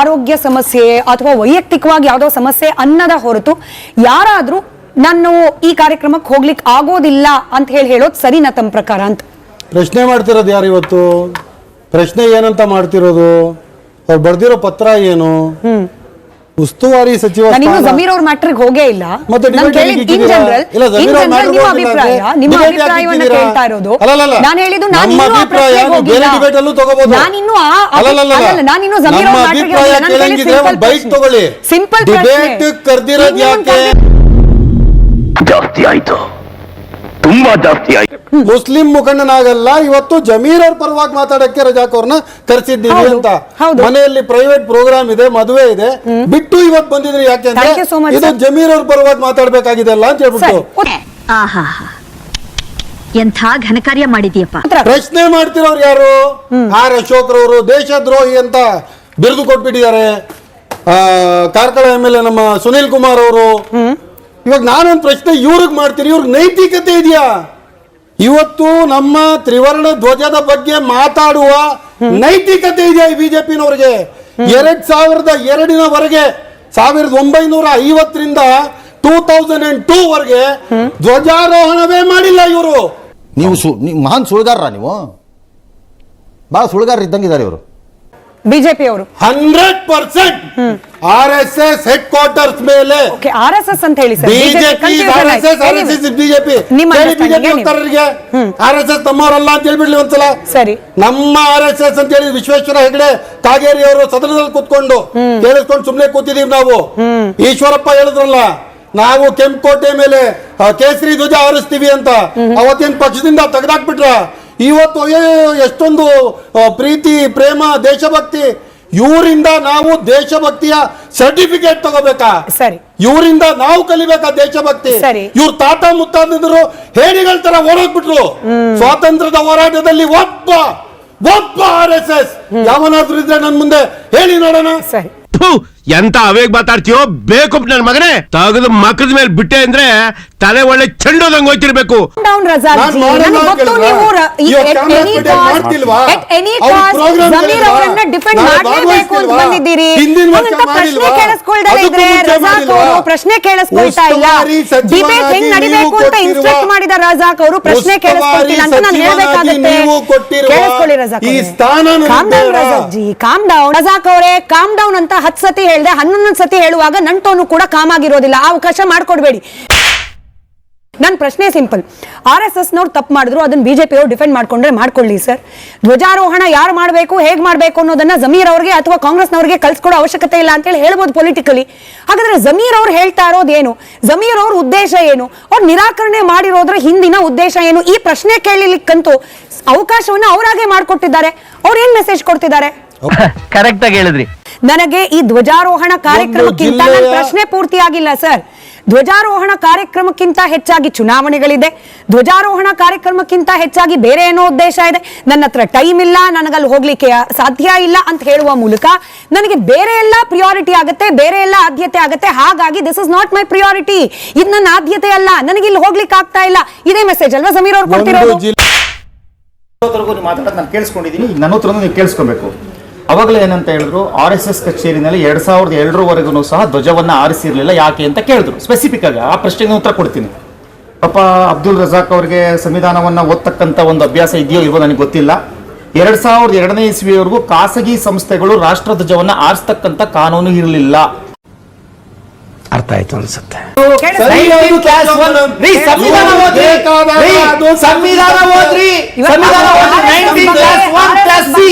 ಆರೋಗ್ಯ ಸಮಸ್ಯೆ ಅಥವಾ ವೈಯಕ್ತಿಕವಾಗಿ ಯಾವುದೋ ಸಮಸ್ಯೆ ಅನ್ನದ ಹೊರತು ಯಾರಾದ್ರೂ ನಾನು ಈ ಕಾರ್ಯಕ್ರಮಕ್ಕೆ ಹೋಗ್ಲಿಕ್ಕೆ ಆಗೋದಿಲ್ಲ ಅಂತ ಹೇಳೋದು ಸರಿನಾ ತಮ್ಮ ಪ್ರಕಾರ ಅಂತ ಪ್ರಶ್ನೆ ಮಾಡ್ತಿರೋದು ಯಾರು ಇವತ್ತು? ಪ್ರಶ್ನೆ ಏನಂತ ಮಾಡ್ತಿರೋದು? ಅವ್ರು ಬರ್ದಿರೋ ಪತ್ರ ಏನು? ಉಸ್ತುವಾರಿ ಸಚಿವ ಜಮೀರ್ ಅವ್ರ ಮ್ಯಾಟ್ರಿಗೆ ಹೋಗೇ ಇಲ್ಲ. ನಿಮ್ಮ ಅಭಿಪ್ರಾಯವನ್ನ ಕೇಳ್ತಾ ಇರೋದು. ನಾನು ಹೇಳಿದ್ದು ನಾನಿನ್ನೂ ಜಮೀರ್ ಅವ್ರ ಮ್ಯಾಟ್ರಿಗೆ ಸಿಂಪಲ್ ಜಾಸ್ತಿ ಆಯ್ತು, ತುಂಬಾ ಜಾಸ್ತಿ ಆಯ್ತು. ಮುಸ್ಲಿಂ ಮುಖಂಡನಾಗಲ್ಲ, ಇವತ್ತು ಜಮೀರ್ ಅವ್ರ ಪರವಾಗಿ ಮಾತಾಡಕ್ಕೆ ರಜಾಕ್ ಅವ್ರನ್ನ ಕರೆಸಿದ್ದೀವಿ ಅಂತ. ಮನೆಯಲ್ಲಿ ಪ್ರೈವೇಟ್ ಪ್ರೋಗ್ರಾಮ್ ಇದೆ, ಮದುವೆ ಇದೆ, ಬಿಟ್ಟು ಇವತ್ತು ಬಂದಿದ್ರಿ ಯಾಕೆ ಅಂದ್ರೆ ಇದು ಜಮೀರ್ ಅವ್ರ ಪರವಾಗಿ ಮಾತಾಡ್ಬೇಕಾಗಿದೆ ಅಲ್ಲ ಅಂತ ಹೇಳ್ಬಿಟ್ಟು ಎಂಥ ಘನಕಾರ್ಯ ಮಾಡಿದ್ಯಪ್ಪ. ಪ್ರಶ್ನೆ ಮಾಡ್ತಿರೋರು ಯಾರು? ಆರ್ ಅಶೋಕ್ ರವರು ದೇಶದ್ರೋಹಿ ಅಂತ ಬಿರುದು ಕೊಟ್ಬಿಟ್ಟಿದ್ದಾರೆ. ಕಾರ್ಕಳ MLA ನಮ್ಮ ಸುನೀಲ್ ಕುಮಾರ್ ಅವರು. ಇವಾಗ ನಾನೊಂದು ಪ್ರಶ್ನೆ ಇವ್ರಿಗೆ ಮಾಡ್ತೀನಿ, ಇವ್ರಿಗೆ ನೈತಿಕತೆ ಇದೆಯಾ? ಇವತ್ತು ನಮ್ಮ ತ್ರಿವರ್ಣ ಧ್ವಜದ ಬಗ್ಗೆ ಮಾತಾಡುವ ನೈತಿಕತೆ ಇದೆಯಾ ಈ ಬಿಜೆಪಿನವರಿಗೆ? 2002 1950ರಿಂದ 2002 ವರೆಗೆ ಧ್ವಜಾರೋಹಣವೇ ಮಾಡಿಲ್ಲ ಇವರು. ನೀವು ಮಹಾನ್ ಸುಳ್ಗಾರ, ನೀವು ಬಹಳ ಸುಳ್ಗಾರ ಇದ್ದಂಗಿದ್ದಾರೆ ಇವರು. ಬಿಜೆಪಿ ಅವರು 100% RSS ಹೆಡ್ ಕ್ವಾರ್ಟರ್ಸ್ ಮೇಲೆ RSS ಅಂತ ಹೇಳಿ ಸರ್. ಬಿಜೆಪಿ ಬಿಜೆಪಿ RSS ತಮ್ಮವರಲ್ಲ ಅಂತ ಹೇಳ್ಬಿಡ್ಲಿ ಒಂದ್ಸಲ. ಸರಿ, ನಮ್ಮ RSS ಅಂತ ಹೇಳಿ ವಿಶ್ವೇಶ್ವರ ಹೆಗಡೆ ಕಾಗೇರಿ ಅವರು ಸದನದಲ್ಲಿ ಕೂತ್ಕೊಂಡು ಕೇಳಿಸ್ಕೊಂಡು ಸುಮ್ನೆ ಕೂತಿದೀವಿ ನಾವು. ಈಶ್ವರಪ್ಪ ಹೇಳಿದ್ರಲ್ಲ, ನಾವು ಕೆಂಪುಕೋಟೆ ಮೇಲೆ ಕೇಸರಿ ಧ್ವಜ ಹಾರಿಸ್ತೀವಿ ಅಂತ. ಅವತ್ತಿನ ಪಕ್ಷದಿಂದ ತೆಗೆದಾಕ್ಬಿಟ್ರ. ಇವತ್ತು ಎಷ್ಟೊಂದು ಪ್ರೀತಿ, ಪ್ರೇಮ, ದೇಶಭಕ್ತಿ. ಇವರಿಂದ ನಾವು ದೇಶಭಕ್ತಿಯ ಸರ್ಟಿಫಿಕೇಟ್ ತಗೋಬೇಕಾ? ಸರಿ, ಇವರಿಂದ ನಾವು ಕಲಿಬೇಕಾ ದೇಶಭಕ್ತಿ? ಇವ್ರ ತಾತ ಮುತ್ತಾದಿದ್ರು ಹೇಳಿಗಳ ತರ ಓಡೋಗ್ಬಿಟ್ರು. ಸ್ವಾತಂತ್ರ್ಯದ ಹೋರಾಟದಲ್ಲಿ ಒಬ್ಬ RSS ಯಾವನಾದ್ರೂ ಇದ್ರೆ ನನ್ ಮುಂದೆ ಹೇಳಿ ನೋಡೋಣ. ಸರಿ, ಎಂತ ಅವೇಗ್ ಮಾತಾಡ್ತೀಯೋ ಬೇಕು ನನ್ನ ಮಗನೇ. ತಗದು ಮಕ್ಕದ ಮೇಲೆ ಬಿಟ್ಟೆ ಅಂದ್ರೆ ತಲೆ ಒಳ್ಳೆ ಚೆಂಡೋದಂಗ್ ಹೋಯ್ತಿರ್ಬೇಕು. ಪ್ರಶ್ನೆ ಕೇಳಿಸ್ಕೊಳ್ತಾ ಇಲ್ಲ. ಡಿಬೇಟ್ ಹೆಂಗ್ ನಡಿಬೇಕು ಅಂತ ಇನ್ಸ್ಟ್ರಕ್ಟ್ ಮಾಡಿದ ರಜಾಕ್ ಅವರು ಪ್ರಶ್ನೆ ಕೇಳಿಸ್ಕೊಳ್ತಿಲ್ಲ ಅಂತ ನಾನು ಹೇಳ್ಬೇಕಾಗುತ್ತೆ. ಕೇಳಿಸ್ಕೊಳ್ಳಿ Razak, Razak G calm down. Razak ಅವರೇ ಕಾಮ್ ಡೌನ್ ಅಂತ 10 ಸತಿ ಹೇಳ್ದೆ, 11 ಸತಿ ಹೇಳುವಾಗ ನನ್ನ ಟೋನು ಕೂಡ ಕಾಮ್ ಆಗಿರೋದಿಲ್ಲ. ಅವಕಾಶ ಮಾಡ್ಕೊಡ್ಬೇಡಿ. ನನ್ನ ಪ್ರಶ್ನೆ ಸಿಂಪಲ್. RSS ನವ್ರು ತಪ್ಪು ಮಾಡಿದ್ರು, ಅದನ್ನ ಬಿಜೆಪಿ ಅವರು ಡಿಫೆಂಡ್ ಮಾಡ್ಕೊಂಡ್ರೆ ಮಾಡ್ಕೊಳ್ಳಿ ಸರ್. ಧ್ವಜಾರೋಹಣ ಯಾರು ಮಾಡಬೇಕು, ಹೇಗ್ ಮಾಡಬೇಕು ಅನ್ನೋದನ್ನ ಜಮೀರ್ ಅವ್ರಿಗೆ ಅಥವಾ ಕಾಂಗ್ರೆಸ್ನವ್ರಿಗೆ ಕಲ್ಸ್ಕೊಡೋ ಅವಶ್ಯಕತೆ ಇಲ್ಲ ಅಂತ ಹೇಳಿ ಹೇಳ್ಬೋದು ಪೊಲಿಟಿಕಲಿ. ಹಾಗಾದ್ರೆ ಜಮೀರ್ ಅವ್ರು ಹೇಳ್ತಾ ಇರೋದು ಏನು? ಜಮೀರ್ ಅವ್ರ ಉದ್ದೇಶ ಏನು? ಅವ್ರು ನಿರಾಕರಣೆ ಮಾಡಿರೋದ್ರ ಹಿಂದಿನ ಉದ್ದೇಶ ಏನು? ಈ ಪ್ರಶ್ನೆ ಕೇಳಲಿಕ್ಕಂತೂ ಅವಕಾಶವನ್ನ ಅವರಾಗೆ ಮಾಡ್ಕೊಟ್ಟಿದ್ದಾರೆ. ಅವ್ರು ಏನ್ ಮೆಸೇಜ್ ಕೊಡ್ತಿದ್ದಾರೆ? ಕರೆಕ್ಟ್ ಆಗಿ ಹೇಳಿದ್ರಿ. ನನಗೆ ಈ ಧ್ವಜಾರೋಹಣ ಕಾರ್ಯಕ್ರಮಕ್ಕಿಂತ ನನ್ನ ಪ್ರಶ್ನೆ ಪೂರ್ತಿ ಆಗಿಲ್ಲ ಸರ್. ಧ್ವಜಾರೋಹಣ ಕಾರ್ಯಕ್ರಮಕ್ಕಿಂತ ಹೆಚ್ಚಾಗಿ ಚುನಾವಣೆಗಳಿದೆ. ಧ್ವಜಾರೋಹಣ ಕಾರ್ಯಕ್ರಮಕ್ಕಿಂತ ಹೆಚ್ಚಾಗಿ ಬೇರೆ ಏನೋ ಉದ್ದೇಶ ಇದೆ. ನನ್ನ ಹತ್ರ ಟೈಮ್ ಇಲ್ಲ, ನನಗಲ್ಲಿ ಹೋಗ್ಲಿಕ್ಕೆ ಸಾಧ್ಯ ಇಲ್ಲ ಅಂತ ಹೇಳುವ ಮೂಲಕ ನನಗೆ ಬೇರೆ ಎಲ್ಲ ಪ್ರಿಯಾರಿಟಿ ಆಗುತ್ತೆ, ಬೇರೆ ಎಲ್ಲ ಆದ್ಯತೆ ಆಗುತ್ತೆ. ಹಾಗಾಗಿ this is not my priority, ಇದು ನನ್ನ ಆದ್ಯತೆ ಅಲ್ಲ, ನನಗೆ ಇಲ್ಲಿ ಹೋಗ್ಲಿಕ್ಕೆ ಆಗ್ತಾ ಇಲ್ಲ. ಇದೇ ಮೆಸೇಜ್ ಅಲ್ವಾ ಜಮೀರ್ ಅವ್ರು ಕೊಡ್ತಿರೋದು? ಮಾತಾಡೋದು ನಾನು ಕೇಳಿಸ್ಕೊಂಡಿದ್ದೀನಿ, ನನ್ನ ಉತ್ತರವನ್ನು ನೀವು ಕೇಳಿಸ್ಕೊಬೇಕು. ಅವಾಗಲೇ ಏನಂತ ಹೇಳಿದ್ರು, RSS ಕಚೇರಿನಲ್ಲಿ 2002ವರೆಗೂ ಸಹ ಧ್ವಜವನ್ನ ಆರಿಸಿರ್ಲಿಲ್ಲ, ಯಾಕೆ ಅಂತ ಕೇಳಿದ್ರು ಸ್ಪೆಸಿಫಿಕ್ ಆಗಿ. ಆ ಪ್ರಶ್ನೆಗೆ ಉತ್ತರ ಕೊಡ್ತೀನಿ. ಪಾಪ ಅಬ್ದುಲ್ ರಜಾಕ್ ಅವರಿಗೆ ಸಂವಿಧಾನವನ್ನ ಓದ್ತಕ್ಕಂಥ ಒಂದು ಅಭ್ಯಾಸ ಇದೆಯೋ ಇಲ್ವೋ ನನಗೆ ಗೊತ್ತಿಲ್ಲ. 2002ನೇ ಇಸ್ವಿಯವರೆಗೂ ಖಾಸಗಿ ಸಂಸ್ಥೆಗಳು ರಾಷ್ಟ್ರ ಧ್ವಜವನ್ನ ಆರಿಸ್ತಕ್ಕಂಥ ಕಾನೂನು ಇರಲಿಲ್ಲ. ಅರ್ಥ ಆಯ್ತು ಅನ್ಸುತ್ತೆ.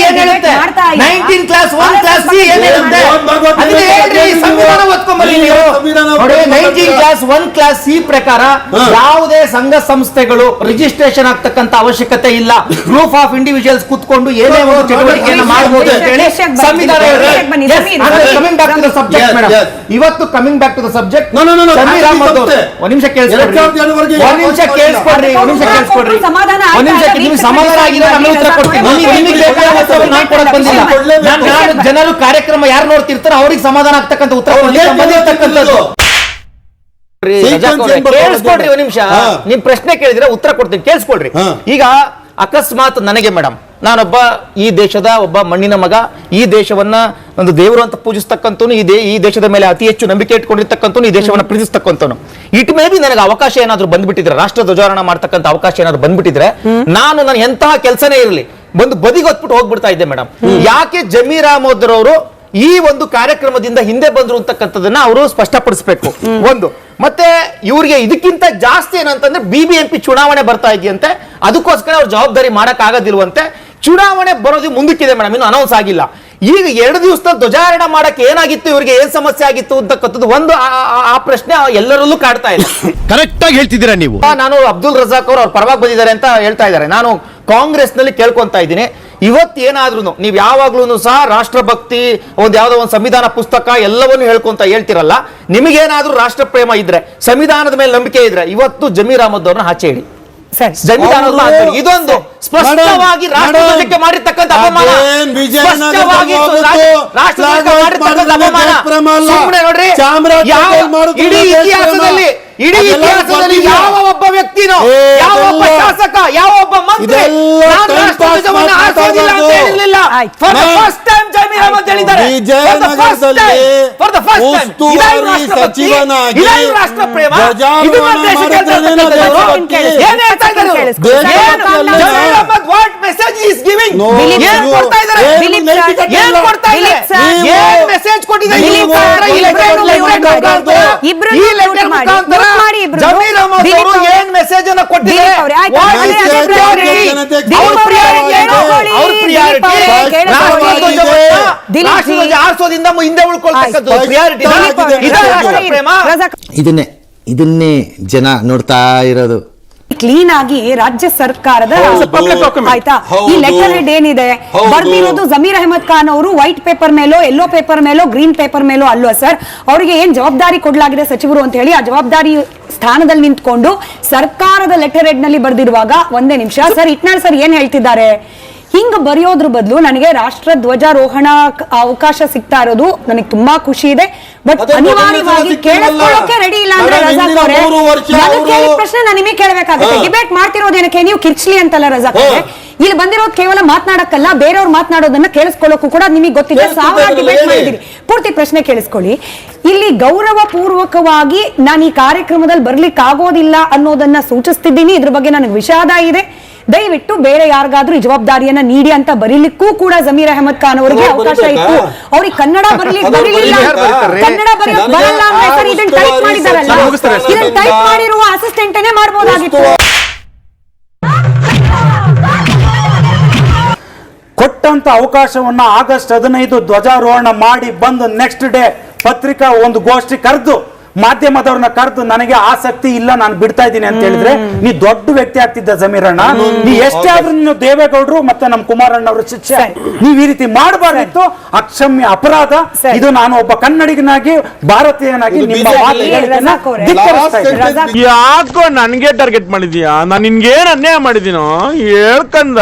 ಪ್ರಕಾರ ಯಾವುದೇ ಸಂಘ ಸಂಸ್ಥೆಗಳು ರಿಜಿಸ್ಟ್ರೇಷನ್ ಆಗ್ತಕ್ಕಂತ ಅವಶ್ಯಕತೆ ಇಲ್ಲ. ಗ್ರೂಪ್ ಆಫ್ ಇಂಡಿವಿಜುವಲ್ಸ್ ಕೂತ್ಕೊಂಡು ಏನೇ ಒಂದು ಚಟುವಟಿಕೆಯನ್ನು ಮಾಡಬಹುದು ಅಂತ ಹೇಳಿ ಸಂವಿಧಾನ. ಇವತ್ತು coming back to the subject, ನಿಮಿಷ ಕೇಳಿಸ್ಕೊಡ್ರಿ. ಜನರು ಕಾರ್ಯಕ್ರಮ ಯಾರು ನೋಡ್ತಿರ್ತಾರೋ ಅವ್ರಿಗೆ ಸಮಾಧಾನ ಆಗ್ತಕ್ಕಂಥ ಉತ್ತರ ಬಂದಿರ್ತಕ್ಕಂಥದ್ದು. ಕೇಳಿಸ್ಕೊಡ್ರಿ, ಒಂದ್ ನಿಮಿಷ. ನಿಮ್ ಪ್ರಶ್ನೆ ಕೇಳಿದ್ರೆ ಉತ್ತರ ಕೊಡ್ತೀನಿ, ಕೇಳಿಸ್ಕೊಡ್ರಿ. ಈಗ ಅಕಸ್ಮಾತ್ ನನಗೆ ಮೇಡಮ್ ನಾನೊಬ್ಬ ಈ ದೇಶದ ಒಬ್ಬ ಮಣ್ಣಿನ ಮಗ, ಈ ದೇಶವನ್ನ ಒಂದು ದೇವರು ಅಂತ ಪೂಜಿಸ್ತಕ್ಕಂಥವ್ನು, ಈ ದೇಶದ ಮೇಲೆ ಅತಿ ಹೆಚ್ಚು ನಂಬಿಕೆ ಇಟ್ಕೊಂಡಿರ್ತಕ್ಕಂಥವ್ನು, ಈ ದೇಶವನ್ನ ಪ್ರೀತಿಸ್ತಕ್ಕಂಥವ್ನು. ಇಟ್ ಮೇ ಬಿ ನನಗೆ ಅವಕಾಶ ಏನಾದ್ರು ಬಂದ್ಬಿಟ್ಟಿದ್ರೆ, ರಾಷ್ಟ್ರ ಧ್ವಜಾರೋಹಣ ಮಾಡ್ತಕ್ಕಂಥ ಅವಕಾಶ ಏನಾದ್ರು ಬಂದ್ಬಿಟ್ಟಿದ್ರೆ, ನಾನು ಎಂತಹ ಕೆಲಸನೇ ಇರಲಿ ಬಂದು ಬದಿಗೊತ್ಬಿಟ್ಟು ಹೋಗ್ಬಿಡ್ತಾ ಇದ್ದೆ ಮೇಡಮ್. ಯಾಕೆ ಜಮೀರ್ ಅಹಮದ್ ರವರು ಈ ಒಂದು ಕಾರ್ಯಕ್ರಮದಿಂದ ಹಿಂದೆ ಬಂದ್ರು ಅಂತಕ್ಕಂಥದನ್ನ ಅವರು ಸ್ಪಷ್ಟಪಡಿಸಬೇಕು. ಒಂದು ಮತ್ತೆ ಇವ್ರಿಗೆ ಇದಕ್ಕಿಂತ ಜಾಸ್ತಿ ಏನಂತಂದ್ರೆ BBMP ಚುನಾವಣೆ ಬರ್ತಾ ಇದೆಯಂತೆ, ಅದಕ್ಕೋಸ್ಕರ ಅವ್ರು ಜವಾಬ್ದಾರಿ ಮಾಡಕ್ ಆಗೋದಿಲ್ವಂತೆ. ಚುನಾವಣೆ ಬರೋದು ಮುಂದಕ್ಕಿದೆ ಮೇಡಮ್, ಇನ್ನು ಅನೌನ್ಸ್ ಆಗಿಲ್ಲ. ಈಗ 2 ದಿವಸದ ಧ್ವಜಾರೋಹಣ ಮಾಡಕ್ಕೆ ಏನಾಗಿತ್ತು, ಇವರಿಗೆ ಏನ್ ಸಮಸ್ಯೆ ಆಗಿತ್ತು ಅಂತಕ್ಕಂಥದ್ದು ಒಂದು ಆ ಪ್ರಶ್ನೆ ಎಲ್ಲರಲ್ಲೂ ಕಾಡ್ತಾ ಇದೆ. ಕರೆಕ್ಟ್ ಆಗಿ ಹೇಳ್ತಿದ್ದೀರಾ ನೀವು. ನಾನು ಅಬ್ದುಲ್ ರಜಾಕ್ ಅವ್ರ ಪರವಾಗಿ ಬಂದಿದ್ದಾರೆ ಅಂತ ಹೇಳ್ತಾ ಇದ್ದಾರೆ. ನಾನು ಕಾಂಗ್ರೆಸ್ ನಲ್ಲಿ ಕೇಳ್ಕೊಂತಾ ಇದ್ದೀನಿ, ಇವತ್ತೇನಾದ್ರೂ ನೀವು ಯಾವಾಗ್ಲೂ ಸಹ ರಾಷ್ಟ್ರಭಕ್ತಿ, ಯಾವ್ದೋ ಒಂದು ಸಂವಿಧಾನ ಪುಸ್ತಕ ಎಲ್ಲವನ್ನು ಹೇಳ್ತಿರಲ್ಲ. ನಿಮಗೇನಾದ್ರೂ ರಾಷ್ಟ್ರ ಪ್ರೇಮ ಇದ್ರೆ, ಸಂವಿಧಾನದ ಮೇಲೆ ನಂಬಿಕೆ ಇದ್ರೆ, ಇವತ್ತು ಜಮೀರ್ ಅಹಮದ್ ಅವ್ರನ್ನ ಆಚೆ ಇಡಿ. ಇದೊಂದು ಸ್ಪಷ್ಟವಾಗಿ ರಾಷ್ಟ್ರಧ್ವಜಕ್ಕೆ ಮಾಡಿರ್ತಕ್ಕಂಥ ಅಪಮಾನ, ಸ್ಪಷ್ಟವಾಗಿ ರಾಷ್ಟ್ರಧ್ವಜಕ್ಕೆ ಮಾಡಿರ್ತಕ್ಕಂಥ ಅಪಮಾನ. ಸುಮ್ಮನೆ ನೋಡ್ರಿ, ಇಡೀ ಇತಿಹಾಸದಲ್ಲಿ ಯಾವ ಒಬ್ಬ ವ್ಯಕ್ತಿನೋ, ಯಾವ ಒಬ್ಬ ಶಾಸಕ, ಯಾವ ಒಬ್ಬ ಮಂತ್ರಿ ರಾಷ್ಟ್ರಧ್ವಜವನ್ನು ಆರಿಸೋದಿಲ್ಲ ಅಂತ ಹೇಳಿರಲಿಲ್ಲ. For the first time Zameer Ahmed ಹೇಳಿದ್ದಾರೆ. For the first time. ಇದಾಗಿ ರಾಷ್ಟ್ರ ಪ್ರೇಮ, ಇದು ದೇಶ ಏನ್ ಹೇಳ್ತಾ ಇದ್ದಾರೆ? Zameer Ahmed what message is giving? ಏನ್ ಕೊಡ್ತಾ ಇದ್ದಾರೆ? ಏನ್ ಕೊಡ್ತಾ ಇದ್ದಾರೆ? ಏನ್ ಮೆಸೇಜ್ ಕೊಟ್ಟಿದ್ದಾರೆ? ಜಮೀರ್ ಅಹಮದ್ ಅವರು ಏನ್ ಮೆಸೇಜ್ ಅನ್ನ ಕೊಟ್ಟಿದ್ದಾರೆ? ಆರಿಸೋದಿಂದ ಹಿಂದೆ ಉಳ್ಕೊಳ್ತಕ್ಕಂಥ ಇದನ್ನೇ ಜನ ನೋಡ್ತಾ ಇರೋದು. ಕ್ಲೀನ್ ಆಗಿ ರಾಜ್ಯ ಸರ್ಕಾರದ ಆಯ್ತಾ ಈ ಲೆಟರ್ ಹೆಡ್ ಏನಿದೆ ಬರ್ದಿರೋದು ಜಮೀರ್ ಅಹಮದ್ ಖಾನ್ ಅವರು ವೈಟ್ ಪೇಪರ್ ಮೇಲೋ, ಯೆಲ್ಲೋ ಪೇಪರ್ ಮೇಲೋ, ಗ್ರೀನ್ ಪೇಪರ್ ಮೇಲೋ ಅಲ್ವಾ ಸರ್? ಅವರಿಗೆ ಏನ್ ಜವಾಬ್ದಾರಿ ಕೊಡ್ಲಾಗಿದೆ ಸಚಿವರು ಅಂತ ಹೇಳಿ, ಆ ಜವಾಬ್ದಾರಿ ಸ್ಥಾನದಲ್ಲಿ ನಿಂತ್ಕೊಂಡು ಸರ್ಕಾರದ ಲೆಟರ್ ಹೆಡ್ ನಲ್ಲಿ ಬರ್ದಿರುವಾಗ, ಒಂದೇ ನಿಮಿಷ ಸರ್, ಇಟ್ನಾಳ್ ಸರ್ ಏನ್ ಹೇಳ್ತಿದ್ದಾರೆ, ಹಿಂಗ ಬರೆಯೋದ್ರ ಬದಲು ನನಗೆ ರಾಷ್ಟ್ರ ಧ್ವಜಾರೋಹಣ ಅವಕಾಶ ಸಿಗ್ತಾ ಇರೋದು ನನಗೆ ತುಂಬಾ ಖುಷಿ ಇದೆ. ಬಟ್ ಅನಿವಾರ್ಯವಾಗಿ ಕೇಳಿಸ್ಕೊಳ್ಳೋಕೆ ರೆಡಿ ಇಲ್ಲ ಅಂದ್ರೆ ರಜಾಕ್ ಅವರೇ, ನಾನು ಕೇಳಿದ ಪ್ರಶ್ನೆ ನಾನು ನಿಮಗೆ ಕೇಳಬೇಕಾಗುತ್ತೆ. ಡಿಬೇಟ್ ಮಾಡ್ತಿರೋದೇನಕ್ಕೆ? ನೀವು ಕಿರ್ಚ್ಲಿ ಅಂತಲ್ಲ ರಜಾಕ್ ಅವರೇ, ಇಲ್ಲಿ ಬಂದಿರೋದು ಕೇವಲ ಮಾತನಾಡಕ್ಕಲ್ಲ, ಬೇರೆಯವ್ರು ಮಾತನಾಡೋದನ್ನ ಕೇಳಿಸ್ಕೊಳ್ಳೋಕು ಕೂಡ ನಿಮಗೆ ಗೊತ್ತಿದೆ. 1000 ಡಿಬೇಟ್ ಮಾಡಿದಿರಿ. ಪೂರ್ತಿ ಪ್ರಶ್ನೆ ಕೇಳಿಸ್ಕೊಳ್ಳಿ. ಇಲ್ಲಿ ಗೌರವ ಪೂರ್ವಕವಾಗಿ ನಾನು ಈ ಕಾರ್ಯಕ್ರಮದಲ್ಲಿ ಬರ್ಲಿಕ್ಕೆ ಆಗೋದಿಲ್ಲ ಅನ್ನೋದನ್ನ ಸೂಚಿಸ್ತಿದ್ದೀನಿ. ಇದ್ರ ಬಗ್ಗೆ ನನಗೆ ವಿಷಾದ ಇದೆ. ದಯವಿಟ್ಟು ಬೇರೆ ಯಾರಿಗಾದ್ರೂ ಈ ಜವಾಬ್ದಾರಿಯನ್ನ ನೀಡಿ ಅಂತ ಬರೀಲಿಕ್ಕೂ ಕೂಡ ಜಮೀರ್ ಅಹಮದ್ ಖಾನ್ ಅವರಿಗೆ ಅವಕಾಶ ಇತ್ತು. ಅವ್ರಿಗೆ ಕನ್ನಡ ಬರಲಿಲ್ಲ, ಕನ್ನಡ ಬರಲ್ಲ ಅಂದ್ರೆ ಸರ್ ಇದನ್ನ ಟೈಪ್ ಮಾಡಿದಾರಲ್ಲ, ಇದನ್ನ ಟೈಪ್ ಮಾಡಿರುವ ಅಸಿಸ್ಟೆಂಟೇ ಮಾಡಬಹುದಾಗಿತ್ತು. ಕೊಟ್ಟಂತ ಅವಕಾಶವನ್ನ ಆಗಸ್ಟ್ 15 ಧ್ವಜಾರೋಹಣ ಮಾಡಿ ಬಂದು ನೆಕ್ಸ್ಟ್ ಡೇ ಪತ್ರಿಕಾ ಒಂದು ಗೋಷ್ಠಿ ಕರೆದು, ಮಾಧ್ಯಮದವ್ರನ್ನ ಕರೆದು ನನಗೆ ಆಸಕ್ತಿ ಇಲ್ಲ, ನಾನು ಬಿಡ್ತಾ ಇದ್ದೀನಿ ಅಂತ ಹೇಳಿದ್ರೆ ನೀ ದೊಡ್ಡ ವ್ಯಕ್ತಿ ಆಗ್ತಿದ್ದ ಜಮೀರ್ ಅಣ್ಣ. ನೀ ಎಷ್ಟೇ ಆದ್ರೂ ನೀನು ದೇವೇಗೌಡರು ಮತ್ತೆ ನಮ್ಮ ಕುಮಾರಣ್ಣ ಅವರ ಶಿಕ್ಷೆ, ನೀವ್ ಈ ರೀತಿ ಮಾಡಬಾರ್ದಿತ್ತು. ಅಕ್ಷಮ್ಯ ಅಪರಾಧ ಇದು. ನಾನು ಒಬ್ಬ ಕನ್ನಡಿಗನಾಗಿ, ಭಾರತೀಯನಾಗಿ ನಿಮ್ಮ ಯಾಕೋ ನನ್ಗೆ ಟಾರ್ಗೆಟ್ ಮಾಡಿದ್ಯಾ? ನಾನು ನಿನ್ಗೇನ್ ಅನ್ಯಾಯ ಮಾಡಿದೀನೋ ಹೇಳ್ಕಂದ.